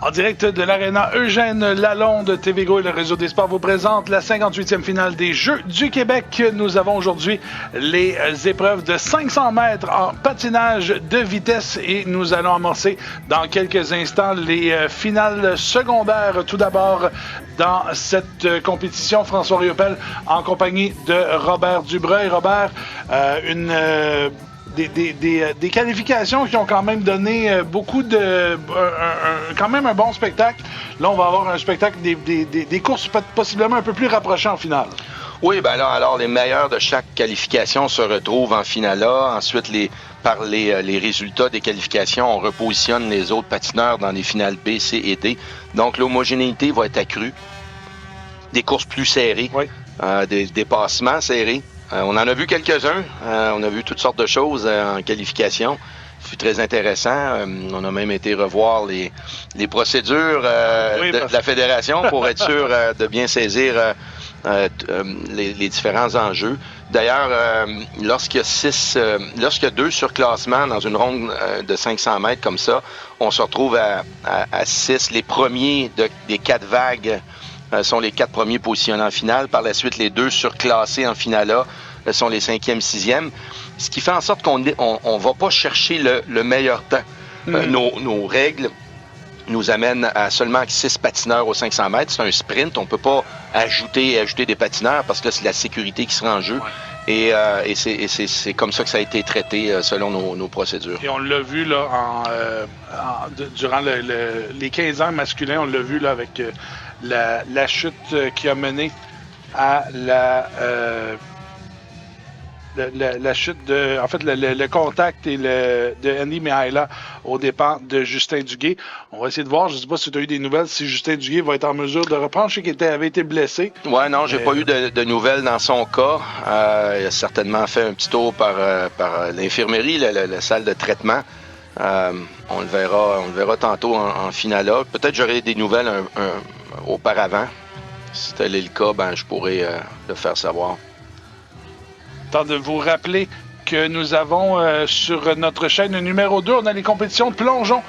En direct de l'Arena, Eugène Lalonde, TVGO et le Réseau des Sports vous présente la 58e finale des Jeux du Québec. Nous avons aujourd'hui les épreuves de 500 mètres en patinage de vitesse et nous allons amorcer dans quelques instants les finales secondaires. Tout d'abord, dans cette compétition, François Riopel en compagnie de Robert Dubreuil. Robert, des qualifications qui ont quand même donné beaucoup de... quand même un bon spectacle. Là, on va avoir un spectacle, des courses possiblement un peu plus rapprochées en finale. Oui, ben alors les meilleurs de chaque qualification se retrouvent en finale A. Ensuite, par les résultats des qualifications, on repositionne les autres patineurs dans les finales B, C et D. Donc, l'homogénéité va être accrue. Des courses plus serrées, oui. Des dépassements serrés. On en a vu quelques-uns. On a vu toutes sortes de choses en qualification. Ce fut très intéressant. On a même été revoir les procédures de la fédération pour être sûr de bien saisir les différents enjeux. D'ailleurs, lorsqu'il y a 2 surclassements dans une ronde de 500 mètres comme ça, on se retrouve à 6. Les premiers des 4 vagues sont les 4 premiers positionnés en finale. Par la suite, les 2 surclassés en finale A sont les 5e, 6e. Ce qui fait en sorte qu'on ne va pas chercher le meilleur temps. Nos règles nous amènent à seulement 6 patineurs aux 500 mètres. C'est un sprint. On ne peut pas ajouter des patineurs parce que c'est la sécurité qui sera en jeu. Ouais. Et c'est comme ça que ça a été traité selon nos procédures. Et on l'a vu là, durant les 15 ans masculins, on l'a vu là, avec la chute qui a mené à la chute en fait, le contact de Andy Mihaela aux dépens de Justin Duguay. On va essayer de voir, je ne sais pas si tu as eu des nouvelles, si Justin Duguay va être en mesure de reprendre. Je sais qu'il avait été blessé. Ouais, non, j'ai pas eu de nouvelles dans son cas. Il a certainement fait un petit tour par l'infirmerie, la salle de traitement. On le verra tantôt en finale. Peut-être j'aurai des nouvelles auparavant. Si tel est le cas, ben, je pourrais le faire savoir. Temps de vous rappeler que nous avons sur notre chaîne numéro 2, on a les compétitions de plongeon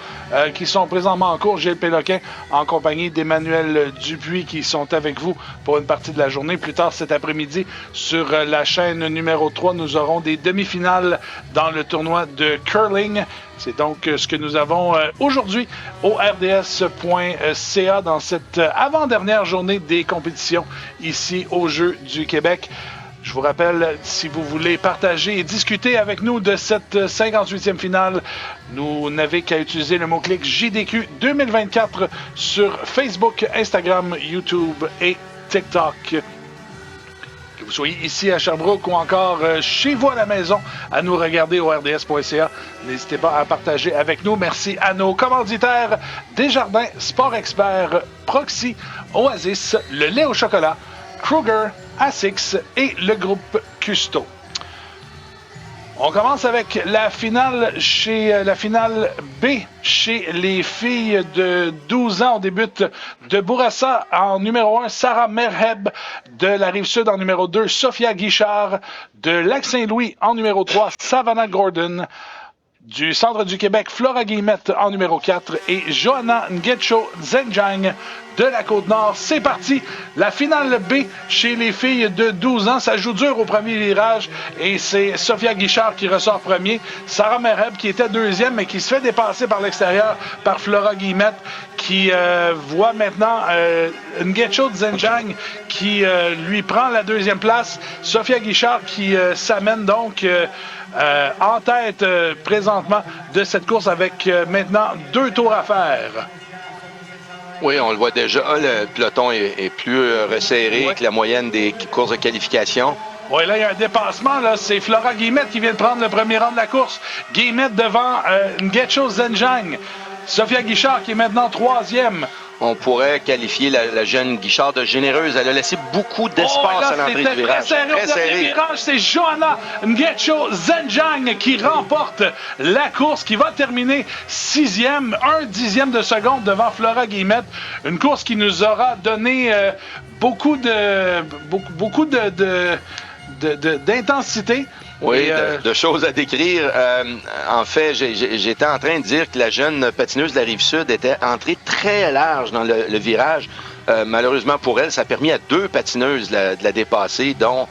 qui sont présentement en cours. Gilles Péloquin en compagnie d'Emmanuel Dupuis qui sont avec vous pour une partie de la journée. Plus tard cet après-midi, sur la chaîne numéro 3, nous aurons des demi-finales dans le tournoi de curling. C'est donc ce que nous avons aujourd'hui au rds.ca dans cette avant-dernière journée des compétitions ici aux Jeux du Québec. Je vous rappelle, si vous voulez partager et discuter avec nous de cette 58e finale, vous n'avez qu'à utiliser le mot-clic JDQ 2024 sur Facebook, Instagram, YouTube et TikTok. Que vous soyez ici à Sherbrooke ou encore chez vous à la maison, à nous regarder au rds.ca. N'hésitez pas à partager avec nous. Merci à nos commanditaires Desjardins, Sport Expert, Proxy, Oasis, le lait au chocolat, Kruger, ASICS et le groupe Custo. On commence avec la finale B chez les filles de 12 ans. On débute de Bourassa en numéro 1, Sarah Merheb. De la Rive-Sud en numéro 2, Sophia Guichard. De Lac-Saint-Louis en numéro 3, Savannah Gordon. Du centre du Québec, Flora Guillemette en numéro 4 et Johanna Ngetcho Zenjang de la Côte-Nord. C'est parti, la finale B chez les filles de 12 ans. Ça joue dur au premier virage et c'est Sophia Guichard qui ressort premier. Sarah Merheb qui était deuxième mais qui se fait dépasser par l'extérieur par Flora Guillemette qui voit maintenant Ngetcho Zenjang qui lui prend la deuxième place. Sophia Guichard qui s'amène donc... en tête présentement de cette course avec maintenant 2 tours à faire. Oui, on le voit déjà, le peloton est plus resserré que la moyenne des courses de qualification. Oui, là, il y a un dépassement. Là. C'est Flora Guillemette qui vient de prendre le premier rang de la course. Guillemette devant Ngetcho Zenjang. Sophia Guichard qui est maintenant 3e. On pourrait qualifier la jeune Guichard de généreuse. Elle a laissé beaucoup d'espace à l'entrée du virage. Très serré. Virage, c'est Johanna Ngetcho Zenjang qui remporte la course, qui va terminer 6e, 1/10 de seconde devant Flora Guillemette. Une course qui nous aura donné beaucoup d'intensité. Oui, Et, de choses à décrire. En fait, j'étais en train de dire que la jeune patineuse de la Rive-Sud était entrée très large dans le virage. Malheureusement pour elle, ça a permis à 2 patineuses de la dépasser, dont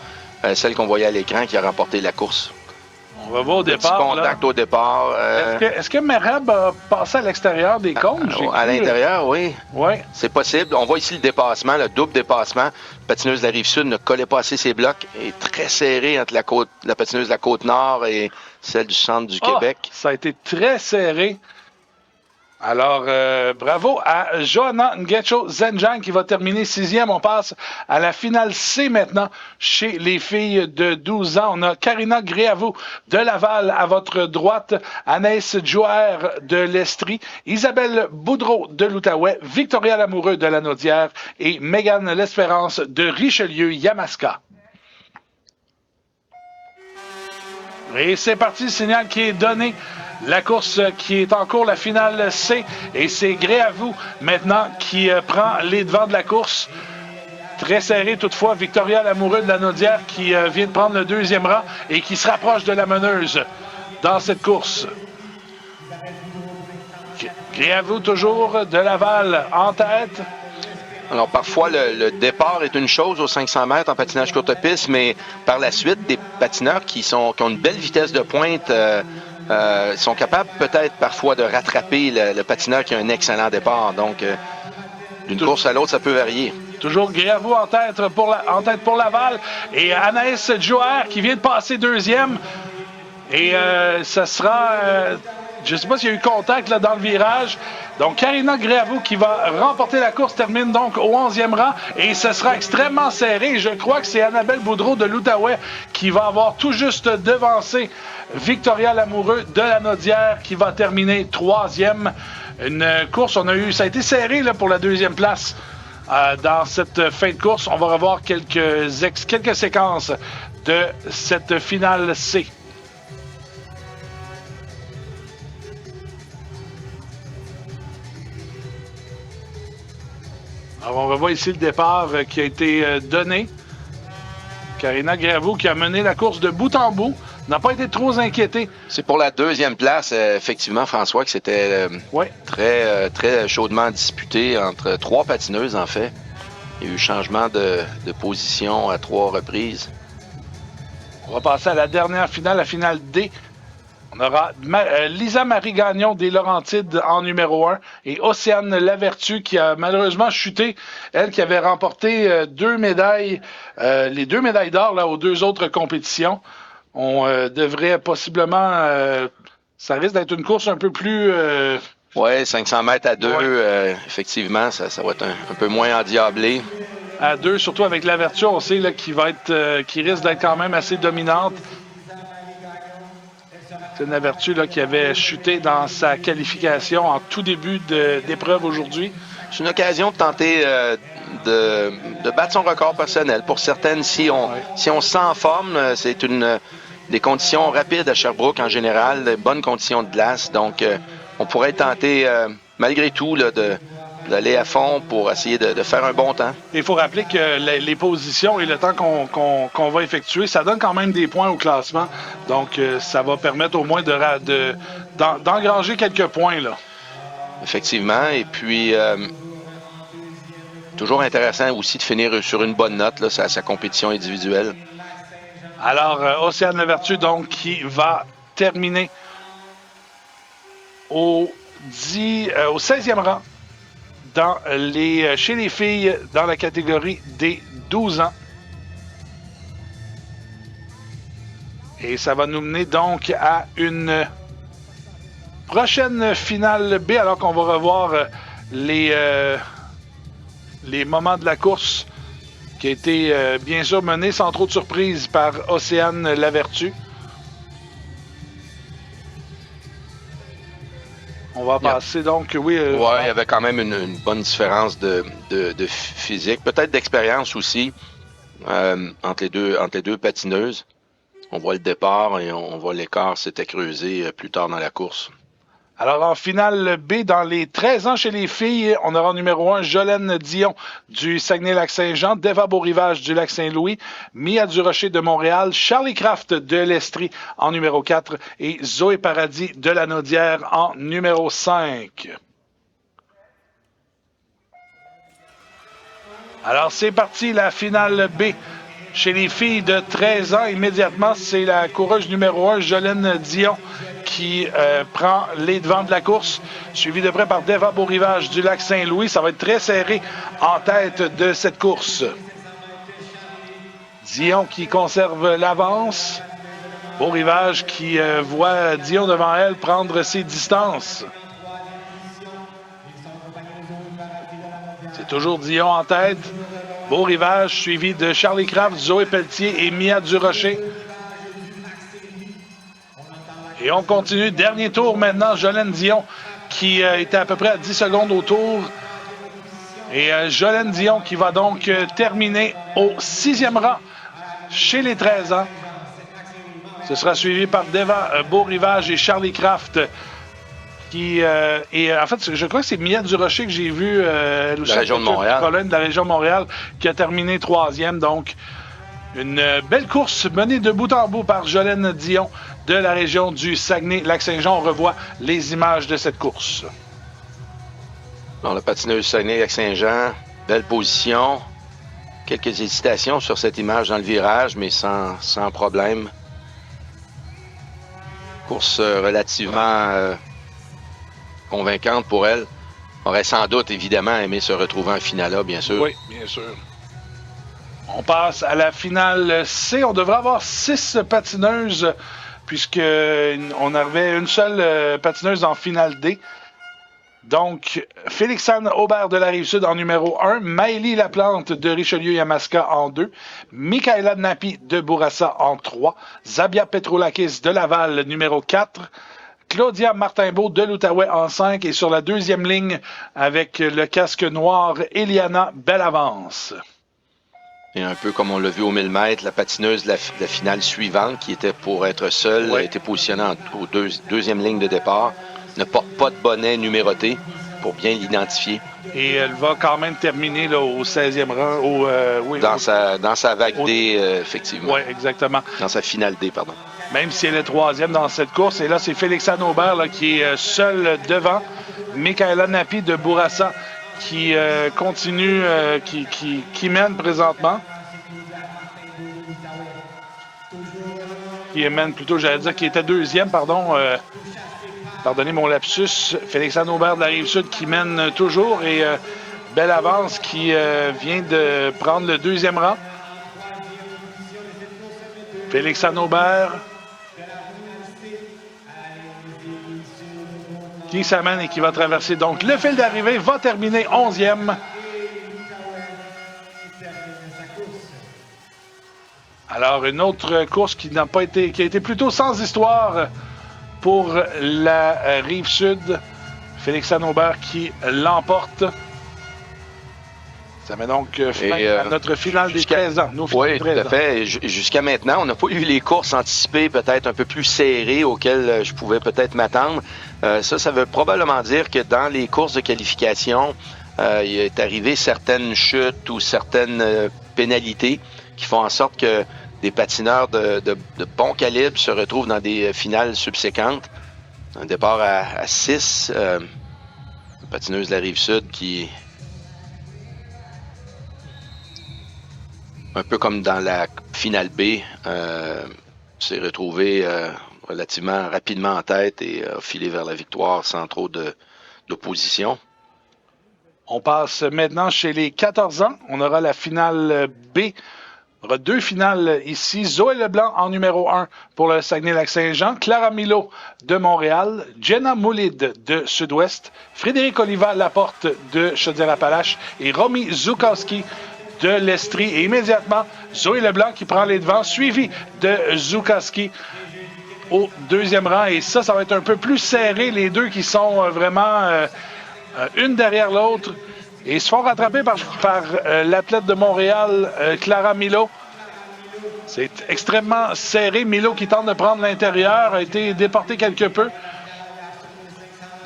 celle qu'on voyait à l'écran qui a remporté la course. On va voir au Petit départ. contact au départ. Est-ce que Merab a passé à l'extérieur des cônes? À l'intérieur, oui. Oui. C'est possible. On voit ici le dépassement, le double dépassement. La patineuse de la Rive-Sud ne collait pas assez ses blocs et très serré entre la patineuse de la Côte-Nord et celle du centre du Québec. Ça a été très serré. Alors, bravo à Johanna Ngecho-Zenjang qui va terminer 6e. On passe à la finale C maintenant chez les filles de 12 ans. On a Karina Gréavou de Laval à votre droite, Anaïs Jouer de l'Estrie, Isabelle Boudreau de l'Outaouais, Victoria Lamoureux de la Naudière et Mégane L'Espérance de Richelieu-Yamaska. Et c'est parti, le signal qui est donné. La course qui est en cours, la finale C, et c'est Gréavou maintenant qui prend les devants de la course. Très serré toutefois, Victoria Lamoureux de la Naudière qui vient de prendre le 2e rang et qui se rapproche de la meneuse dans cette course. Gréavou toujours de Laval en tête. Alors, parfois, le départ est une chose aux 500 mètres en patinage courte piste, mais par la suite, des patineurs qui ont une belle vitesse de pointe sont capables peut-être parfois de rattraper le patineur qui a un excellent départ. Donc, d'une course à l'autre, ça peut varier. Toujours Gréavou en tête pour Laval et Anaïs Jouer qui vient de passer 2e. Et ce sera... je ne sais pas s'il y a eu contact là, dans le virage. Donc, Karina Gréavou qui va remporter la course termine donc au 11e rang et ce sera extrêmement serré. Je crois que c'est Annabelle Boudreau de l'Outaouais qui va avoir tout juste devancé Victoria Lamoureux de la Naudière qui va terminer 3e. Une course, ça a été serré là, pour la 2e place dans cette fin de course. On va revoir quelques séquences de cette finale C. Alors, on revoit ici le départ qui a été donné. Karina Gréavou qui a mené la course de bout en bout, n'a pas été trop inquiétée. C'est pour la 2e place, effectivement, François, que c'était très, très chaudement disputé entre 3 patineuses, en fait. Il y a eu changement de position à 3 reprises. On va passer à la dernière finale, la finale D. On aura Lisa Marie Gagnon des Laurentides en numéro 1 et Océane Lavertu qui a malheureusement chuté. Elle qui avait remporté 2 médailles, les 2 médailles d'or là, aux 2 autres compétitions. On devrait possiblement... ça risque d'être une course un peu plus... Oui, 500 mètres à 2, effectivement, ça va être un peu moins endiablé. À 2, surtout avec Lavertu, on sait là, qui risque d'être quand même assez dominante. C'est une Lavertu là, qui avait chuté dans sa qualification en tout début d'épreuve aujourd'hui. C'est une occasion de tenter de battre son record personnel. Pour certaines, si on se sent en forme, c'est des conditions rapides à Sherbrooke en général, de bonnes conditions de glace. Donc, on pourrait tenter, malgré tout, là, d'aller à fond pour essayer de faire un bon temps. Il faut rappeler que les positions et le temps qu'on va effectuer, ça donne quand même des points au classement. Donc, ça va permettre au moins d'engranger quelques points, là. Effectivement. Et puis, toujours intéressant aussi de finir sur une bonne note, là, sa compétition individuelle. Alors, Océane Lavertu, donc, qui va terminer au 16e rang chez les filles dans la catégorie des 12 ans. Et ça va nous mener donc à une prochaine finale B, alors qu'on va revoir les moments de la course qui a été bien sûr menée sans trop de surprise par Océane Lavertu. On va passer donc, oui. Il y avait quand même une bonne différence de physique, peut-être d'expérience aussi entre les deux patineuses. On voit le départ et on voit l'écart s'était creusé plus tard dans la course. Alors, en finale B, dans les 13 ans chez les filles, on aura en numéro 1 Jolène Dion du Saguenay-Lac-Saint-Jean, Deva Beau-Rivage du Lac-Saint-Louis, Mia Durocher de Montréal, Charlie Kraft de l'Estrie en numéro 4 et Zoé Paradis de la Naudière en numéro 5. Alors, c'est parti, la finale B. Chez les filles de 13 ans, immédiatement, c'est la coureuse numéro 1, Jolène Dion, qui prend les devants de la course, suivi de près par Deva Beau-Rivage du Lac-Saint-Louis. Ça va être très serré en tête de cette course. Dion qui conserve l'avance. Beau-Rivage qui voit Dion devant elle prendre ses distances. C'est toujours Dion en tête. Beau-Rivage suivi de Charlie Kraft, Zoé Pelletier et Mia Durocher. Et on continue. Dernier tour maintenant. Jolène Dion qui était à peu près à 10 secondes au tour. Et Jolène Dion qui va donc terminer au 6e rang chez les 13 ans. Ce sera suivi par Deva Beau-Rivage et Charlie Kraft. Et en fait, je crois que c'est Mia Durocher que j'ai vu de la région de Montréal. De la région de Montréal qui a terminé 3e. Donc, une belle course menée de bout en bout par Jolène Dion de la région du Saguenay-Lac-Saint-Jean. On revoit les images de cette course. Alors, la patineuse Saguenay-Lac-Saint-Jean, belle position. Quelques hésitations sur cette image dans le virage, mais sans problème. Course relativement convaincante pour elle. Aurait sans doute, évidemment, aimé se retrouver en finale, bien sûr. Oui, bien sûr. On passe à la finale C. On devrait avoir 6 patineuses, puisqu'on avait une seule patineuse en finale D. Donc, Félixane Aubert de la Rive-Sud en numéro 1, Maëlie Laplante de Richelieu-Yamaska en 2, Michaela Napi de Bourassa en 3, Zabia Petrolakis de Laval numéro 4, Claudia Martinbeau de l'Outaouais en 5 et sur la deuxième ligne avec le casque noir, Eliana Bellavance. Et un peu comme on l'a vu au 1000 mètres, la patineuse de la finale suivante, qui était pour être seule, a été positionnée en deuxième ligne de départ, ne porte pas de bonnet numéroté pour bien l'identifier. Et elle va quand même terminer là, au 16e rang. Dans sa vague D, effectivement. Oui, exactement. Dans sa finale D, pardon. Même si elle est 3e dans cette course. Et là, c'est Félixane Aubert là, qui est seul devant. Michaela Napi de Bourassa qui continue, qui mène présentement. Qui mène plutôt, j'allais dire, qui était 2e, pardon. Pardonnez mon lapsus. Félixane Aubert de la Rive-Sud qui mène toujours. Et Bellavance qui vient de prendre le 2e rang. Félixane Aubert qui s'amène et qui va traverser donc le fil d'arrivée, va terminer 11e. Alors, une autre course qui n'a pas été, qui a été plutôt sans histoire pour la Rive-Sud. Félixane Aubert qui l'emporte. Ça met donc fin à notre finale des 13 ans. Oui, tout à fait. Jusqu'à maintenant, on n'a pas eu les courses anticipées peut-être un peu plus serrées auxquelles je pouvais peut-être m'attendre. Ça veut probablement dire que dans les courses de qualification, il est arrivé certaines chutes ou certaines pénalités qui font en sorte que des patineurs de bon calibre se retrouvent dans des finales subséquentes. Un départ à 6, une patineuse de la Rive-Sud qui... Un peu comme dans la finale B, s'est retrouvé relativement rapidement en tête et a filé vers la victoire sans trop d'opposition. On passe maintenant chez les 14 ans. On aura la finale B. On aura 2 finales ici. Zoé Leblanc en numéro 1 pour le Saguenay-Lac-Saint-Jean. Clara Milo de Montréal. Jenna Moulid de Sud-Ouest. Frédéric Oliva Laporte de Chaudière-Appalaches. Et Romy Zukowski de l'Estrie. Et immédiatement, Zoé Leblanc qui prend les devants, suivi de Zukowski au 2e rang. Et ça va être un peu plus serré. Les deux qui sont vraiment une derrière l'autre. Et ils se font rattraper par l'athlète de Montréal, Clara Milo. C'est extrêmement serré. Milo qui tente de prendre l'intérieur, a été déporté quelque peu.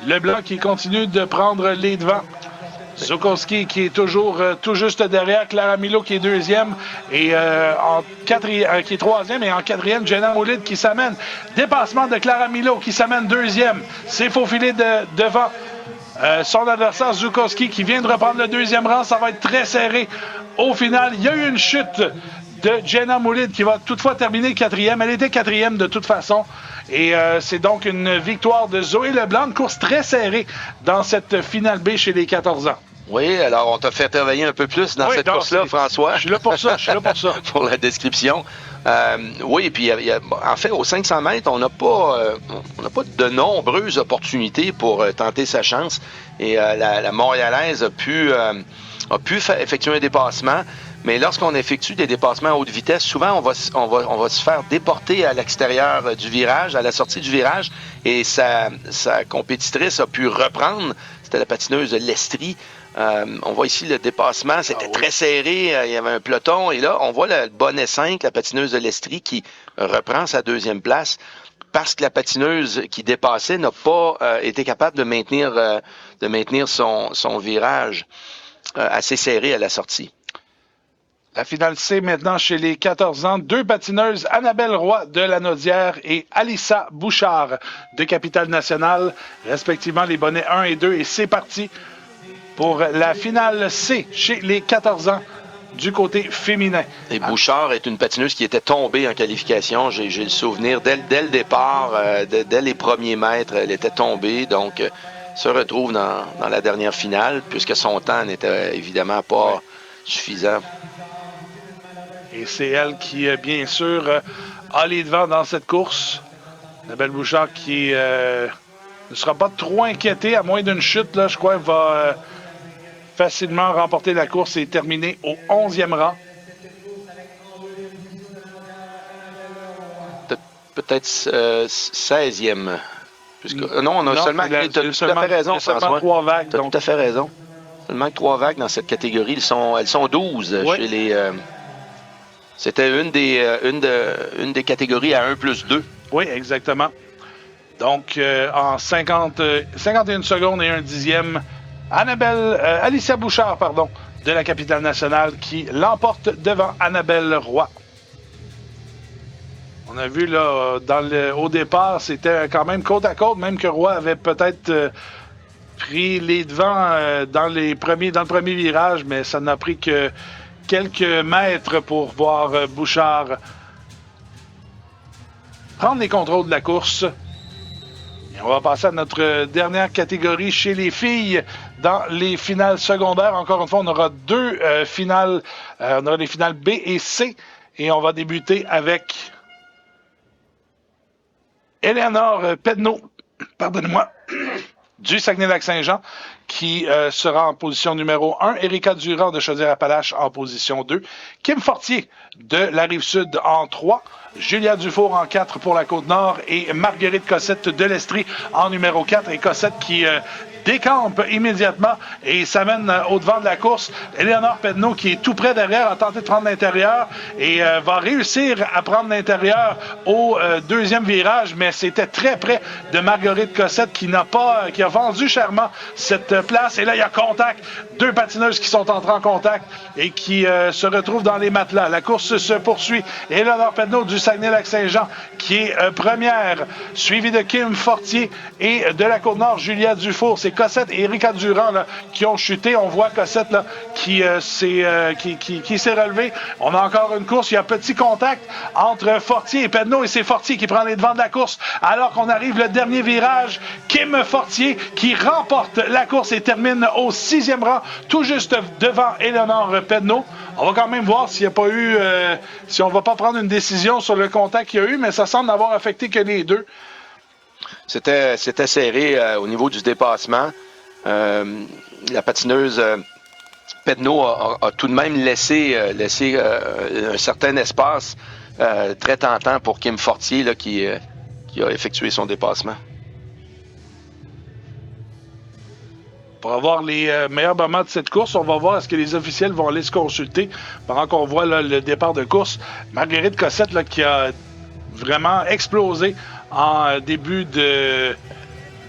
Leblanc qui continue de prendre les devants. Zukowski qui est toujours tout juste derrière. Clara Milo qui est deuxième et qui est troisième. Et en quatrième, Jenna Moulid qui s'amène. Dépassement de Clara Milo qui s'amène deuxième. C'est faufilé devant son adversaire Zukowski qui vient de reprendre le deuxième rang. Ça va être très serré. Au final, il y a eu une chute de Jenna Moulid qui va toutefois terminer quatrième. Elle était quatrième de toute façon. Et c'est donc une victoire de Zoé Leblanc, une course très serrée dans cette finale B chez les 14 ans. Oui, alors on t'a fait travailler un peu plus dans cette course-là, François. Je suis là pour ça, pour la description. Oui, et puis en fait, aux 500 mètres, on n'a pas de nombreuses opportunités pour tenter sa chance. Et la Montréalaise a pu effectuer un dépassement. Mais lorsqu'on effectue des dépassements à haute vitesse, souvent on va se faire déporter à l'extérieur du virage, à la sortie du virage, et sa compétitrice a pu reprendre. C'était la patineuse Lestrie. On voit ici le dépassement, c'était très serré, il y avait un peloton, et là on voit le bonnet 5, la patineuse Lestrie qui reprend sa deuxième place parce que la patineuse qui dépassait n'a pas été capable de maintenir son virage assez serré à la sortie. La finale C maintenant chez les 14 ans. Deux patineuses, Annabelle Roy de Lanaudière et Alissa Bouchard de Capitale-Nationale, respectivement les bonnets 1 et 2. Et c'est parti pour la finale C chez les 14 ans du côté féminin. Et Bouchard est une patineuse qui était tombée en qualification. J'ai le souvenir, dès le départ, dès les premiers mètres, elle était tombée. Donc, se retrouve dans la dernière finale, puisque son temps n'était évidemment pas suffisant. Et c'est elle qui, bien sûr, a les devants dans cette course. Annabelle Bouchard qui ne sera pas trop inquiétée, à moins d'une chute, là, je crois, va facilement remporter la course et terminer au 11e rang. Peut-être 16e. Non, on a seulement... Tu as tout à fait raison, François. 3 vagues. Tu as tout à fait raison. Seulement 3 vagues dans cette catégorie. Elles sont 12 chez les... C'était une des catégories à 1+2. Oui, exactement. Donc, en 51 secondes et un dixième, Alicia Bouchard, de la Capitale-Nationale, qui l'emporte devant Annabelle Roy. On a vu, là, au départ, c'était quand même côte à côte, même que Roy avait peut-être pris les devants dans le premier virage, mais ça n'a pris que quelques mètres pour voir Bouchard prendre les contrôles de la course. Et on va passer à notre dernière catégorie chez les filles dans les finales secondaires. Encore une fois, on aura deux finales. On aura les finales B et C. Et on va débuter avec Éléonore Pedneau, pardonnez-moi, du Saguenay-Lac-Saint-Jean, qui sera en position numéro 1. Erika Durand de Chaudière-Appalaches en position 2. Kim Fortier de la Rive-Sud en 3. Julia Dufour en 4 pour la Côte-Nord. Et Marguerite Cossette de l'Estrie en numéro 4. Et Cossette qui décampe immédiatement et s'amène au devant de la course. Éléonore Pedneau qui est tout près derrière a tenté de prendre l'intérieur et va réussir à prendre l'intérieur au deuxième virage, mais c'était très près de Marguerite Cossette qui a vendu chèrement cette place. Et là, il y a contact. Deux patineuses qui sont entrées en contact et qui se retrouvent dans les matelas. La course se poursuit. Éléonore Pedneau du Saguenay-Lac-Saint-Jean qui est première, suivie de Kim Fortier et de la Côte-Nord, Julia Dufour. C'est Cossette et Erika Durand là, qui ont chuté. On voit Cossette là, qui s'est relevé. On a encore une course. Il y a petit contact entre Fortier et Pedneau et c'est Fortier qui prend les devants de la course alors qu'on arrive le dernier virage. Kim Fortier qui remporte la course et termine au 6e rang, tout juste devant Éléonore Pedneau. On va quand même voir s'il n'y a pas eu... si on ne va pas prendre une décision sur le contact qu'il y a eu, mais ça semble n'avoir affecté que les deux. C'était serré au niveau du dépassement. La patineuse Pedneau a tout de même laissé un certain espace très tentant pour Kim Fortier là, qui a effectué son dépassement. Pour avoir les meilleurs moments de cette course, on va voir est-ce que les officiels vont aller se consulter pendant qu'on voit là, le départ de course. Marguerite Cossette là, qui a vraiment explosé en début de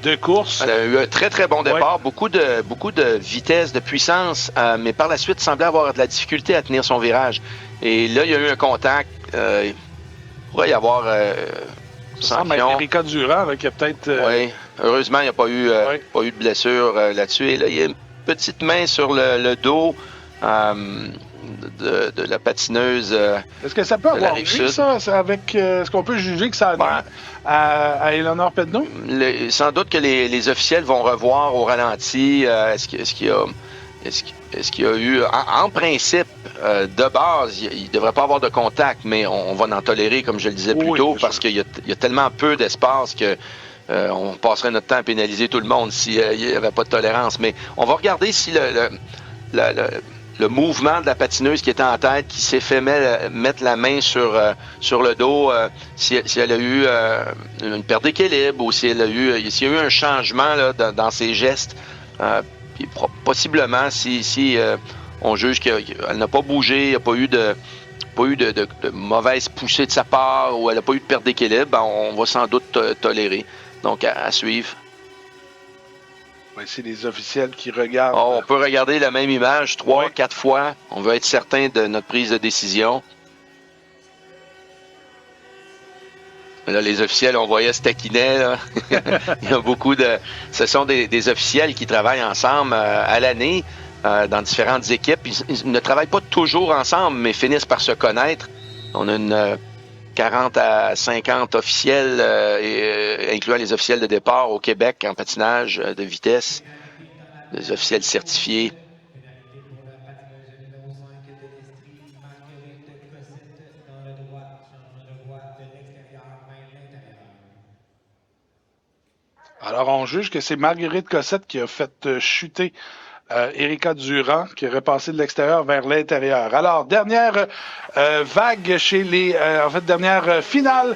de course. Elle a eu un très, très bon départ. Beaucoup de vitesse, de puissance, mais par la suite, semblait avoir de la difficulté à tenir son virage. Et là, il y a eu un contact. Il pourrait y avoir Ça semble être Erika Durand là, qui a peut-être... Oui, heureusement, il n'y a pas eu de blessure là-dessus. Et là, il y a une petite main sur le dos de la patineuse. Est-ce que ça peut avoir vu ça avec... Est-ce qu'on peut juger que ça a nuit à Eleanor Pedneau? Sans doute que les officiels vont revoir au ralenti. Est-ce qu'il y a eu... En principe, de base, il ne devrait pas avoir de contact, mais on va en tolérer, comme je le disais plus tôt, parce qu'il y a tellement peu d'espace que on passerait notre temps à pénaliser tout le monde s'il n'y avait pas de tolérance. Mais on va regarder si le mouvement de la patineuse qui était en tête, qui s'est fait mettre la main sur le dos, si elle a eu une perte d'équilibre ou s'il y a eu un changement là, dans ses gestes. Puis possiblement, si on juge qu'elle n'a pas bougé, il n'y a pas eu de mauvaise poussée de sa part ou elle n'a pas eu de perte d'équilibre, ben on va sans doute tolérer. Donc, à suivre. Oui, c'est les officiels qui regardent. On peut regarder la même image 3-4 fois. On veut être certain de notre prise de décision. Là, les officiels, on voyait se taquiner. Là. Il y a beaucoup de... Ce sont des officiels qui travaillent ensemble à l'année dans différentes équipes. Ils ne travaillent pas toujours ensemble, mais finissent par se connaître. On a une 40 à 50 officiels, incluant les officiels de départ au Québec en patinage de vitesse, des officiels certifiés. Alors, on juge que c'est Marguerite Cossette qui a fait chuter Erika Durand, qui est repassée de l'extérieur vers l'intérieur. Alors, dernière vague chez les... dernière finale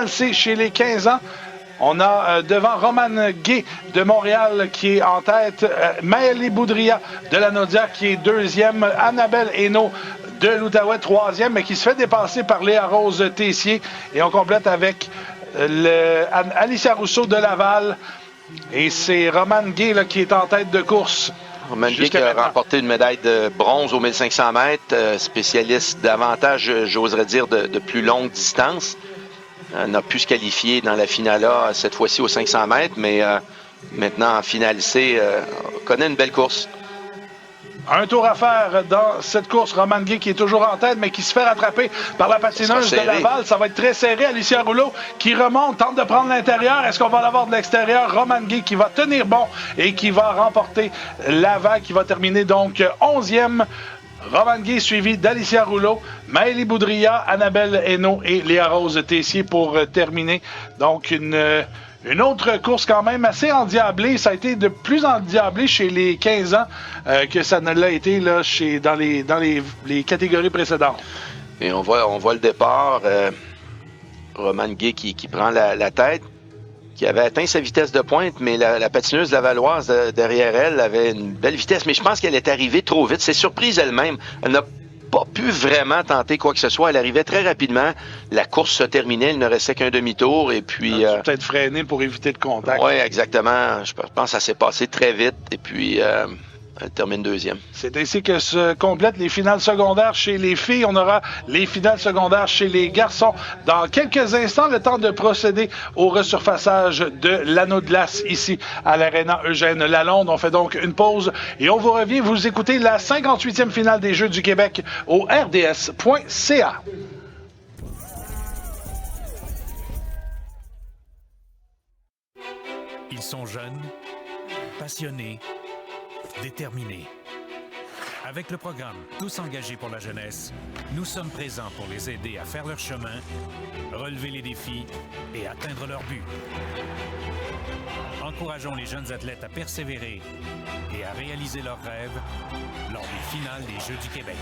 C chez les 15 ans. On a devant Romane Gay de Montréal qui est en tête, Maëlie Boudria de la Naudière qui est deuxième, Annabelle Hainaut de l'Outaouais troisième, mais qui se fait dépasser par Léa Rose Tessier. Et on complète avec Alicia Rousseau de Laval. Et c'est Romane Gay là, qui est en tête de course. Romane Gay qui a remporté une médaille de bronze aux 1500 mètres, spécialiste davantage, j'oserais dire, de plus longue distance. On a pu se qualifier dans la finale A, cette fois-ci aux 500 mètres, mais maintenant en finale C, on connaît une belle course. Un tour à faire dans cette course. Romane Gay qui est toujours en tête, mais qui se fait rattraper par la patineuse de Laval. Ça va être très serré. Alicia Rouleau qui remonte, tente de prendre l'intérieur. Est-ce qu'on va l'avoir de l'extérieur? Romane Gay qui va tenir bon et qui va remporter la vague, qui va terminer donc 11e. Romane Gay suivi d'Alicia Rouleau, Maëlie Boudria, Annabelle Hainaut et Léa Rose Tessier pour terminer. Donc une autre course quand même assez endiablée. Ça a été de plus endiablé chez les 15 ans que ça ne l'a été là, dans les catégories précédentes. Et on voit le départ. Romane Gay qui prend la tête, qui avait atteint sa vitesse de pointe, mais la patineuse lavalloise derrière elle avait une belle vitesse. Mais je pense qu'elle est arrivée trop vite. C'est surprise elle-même. Elle n'a pas pu vraiment tenter quoi que ce soit. Elle arrivait très rapidement. La course se terminait. Il ne restait qu'un demi-tour. Et puis... peut-être freiner pour éviter le contact. Oui, exactement. Je pense que ça s'est passé très vite. Et puis... elle termine deuxième. C'est ainsi que se complètent les finales secondaires chez les filles. On aura les finales secondaires chez les garçons dans quelques instants. Le temps de procéder au resurfaçage de l'anneau de glace ici à l'Arena Eugène Lalonde. On fait donc une pause et on vous revient. Vous écoutez la 58e finale des Jeux du Québec au rds.ca. Ils sont jeunes, passionnés, déterminés. Avec le programme Tous engagés pour la jeunesse, nous sommes présents pour les aider à faire leur chemin, relever les défis et atteindre leur but. Encourageons les jeunes athlètes à persévérer et à réaliser leurs rêves lors des finales des Jeux du Québec.